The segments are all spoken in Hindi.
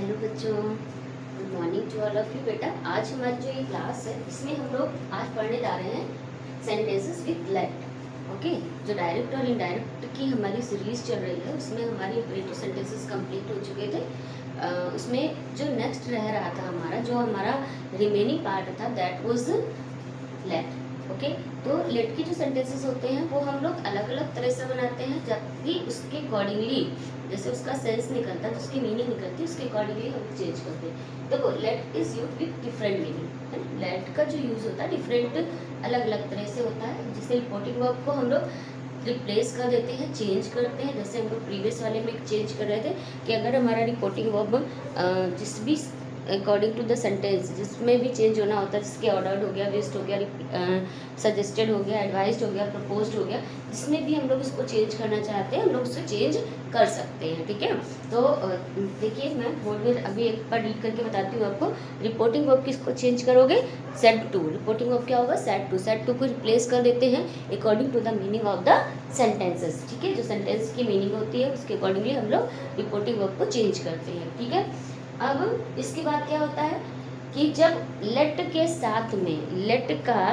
हेलो बच्चों, good morning to all of you. बेटा आज हमारी जो ये क्लास है इसमें हम लोग आज पढ़ने जा रहे हैं सेंटेंसेस विद लेट। ओके, जो डायरेक्ट और इनडायरेक्ट की हमारी सीरीज चल रही है उसमें हमारी 2 सेंटेंसेस कंप्लीट हो चुके थे। उसमें जो नेक्स्ट रह रहा था हमारा जो हमारा रिमेनिंग पार्ट था दैट वाज लेट। ओके, तो लेट की जो सेंटेंसेस होते हैं वो हम लोग अलग अलग तरह से बनाते हैं, जबकि उसके अकॉर्डिंगली जैसे उसका सेंस निकलता है, उसकी मीनिंग निकलती है, उसके अकॉर्डिंगली हम चेंज करते हैं। देखो let is use with different meaning है ना। लेट का जो यूज होता है डिफरेंट अलग अलग तरह से होता है। जैसे रिपोर्टिंग वर्ब को हम लोग रिप्लेस कर देते हैं, चेंज करते हैं। जैसे हम लोग प्रीवियस वाले में चेंज कर रहे थे कि अगर हमारा रिपोर्टिंग वर्ब जिस भी अकॉर्डिंग टू द सेंटेंस जिसमें भी चेंज होना होता है, जिसके ऑर्डर्ड हो गया, विस्ड हो गया, सजेस्टेड हो गया, एडवाइज्ड हो गया, प्रपोज्ड हो गया, जिसमें भी हम लोग उसको चेंज करना चाहते हैं हम लोग उसको चेंज कर सकते हैं। ठीक है, तो देखिए मैं बोर्ड में अभी एक बार रीड करके बताती हूँ आपको। रिपोर्टिंग वर्ब किसको चेंज करोगे? Said to. रिपोर्टिंग वर्ब क्या होगा? Said to. सेड टू को रिप्लेस कर देते हैं according to the meaning of the sentences. ठीक है, जो सेंटेंस की मीनिंग होती है उसके अकॉर्डिंगली हम लोग रिपोर्टिंग वर्ब को चेंज करते हैं। ठीक है, अब इसके बाद क्या होता है कि जब लेट के साथ में लेट का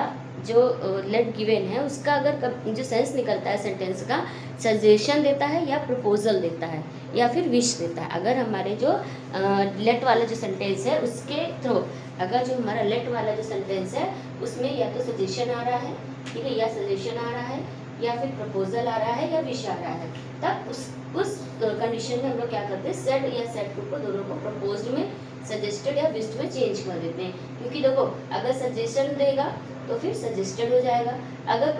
जो लेट गिवन है उसका अगर जो सेंस निकलता है सेंटेंस का सजेशन देता है या प्रपोजल देता है या फिर विश देता है। अगर हमारे जो लेट वाला जो सेंटेंस है उसके थ्रू अगर जो हमारा लेट वाला जो सेंटेंस है उसमें या तो सजेशन आ रहा है, ठीक है, या सजेशन आ रहा है या फिर प्रपोजल आ रहा है या विश आ रहा है, तब उस कंडीशन में हम लोग क्या करते हैं सेड या सेड टू को दोनों को प्रपोज्ड में, सजेस्टेड या विश्ड में चेंज कर देते हैं। क्योंकि देखो अगर सजेशन देगा तो फिर सजेस्टेड हो जाएगा, अगर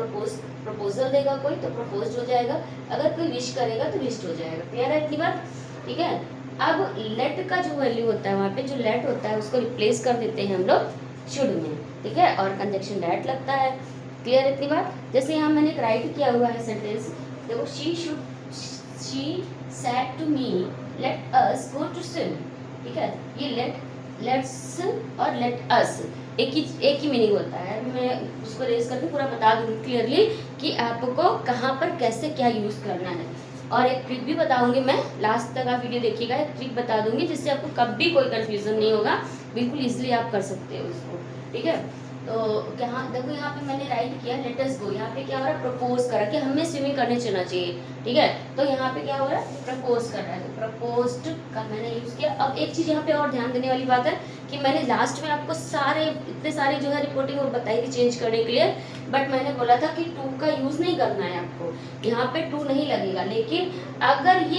प्रपोजल देगा कोई तो प्रपोज्ड हो जाएगा, अगर कोई विश करेगा तो विश्ड हो जाएगा। क्लियर है इतनी बात? ठीक है, अब लेट का जो वैल्यू होता है वहाँ पे जो लेट होता है उसको रिप्लेस कर देते हैं हम लोग शुड में। ठीक है, और कंजक्शन डैट लगता है। क्लियर इतनी बात? जैसे यहाँ मैंने एक राइट किया हुआ है सेंटेंस, देखो she said to me let us go to swim। ठीक है, ये लेट्स और लेट अस एक ही मीनिंग होता है। मैं उसको रेज करके पूरा बता दूंगी क्लियरली कि आपको कहाँ पर कैसे क्या यूज़ करना है, और एक ट्रिक भी बताऊंगी मैं। लास्ट तक आप वीडियो देखिएगा, एक ट्रिक बता दूंगी जिससे आपको कभी कोई कंफ्यूजन नहीं होगा, बिल्कुल इजीली आप कर सकते हो उसको। ठीक है, तो क्या देखो यहाँ पे मैंने राइट किया लेट अस गो, यहाँ पे क्या हो रहा है प्रपोज करा कि हमें स्विमिंग करने चलना चाहिए। ठीक है, तो यहाँ पे क्या हो रहा है प्रपोज कर रहा है, तो प्रपोज्ड का मैंने यूज किया। अब एक चीज़ यहाँ पे और ध्यान देने वाली बात है कि मैंने लास्ट में आपको इतने सारे जो है रिपोर्टिंग वो बताई थी चेंज करने के लिए, बट मैंने बोला था कि टू का यूज नहीं करना है आपको, यहाँ पे टू नहीं लगेगा। लेकिन अगर ये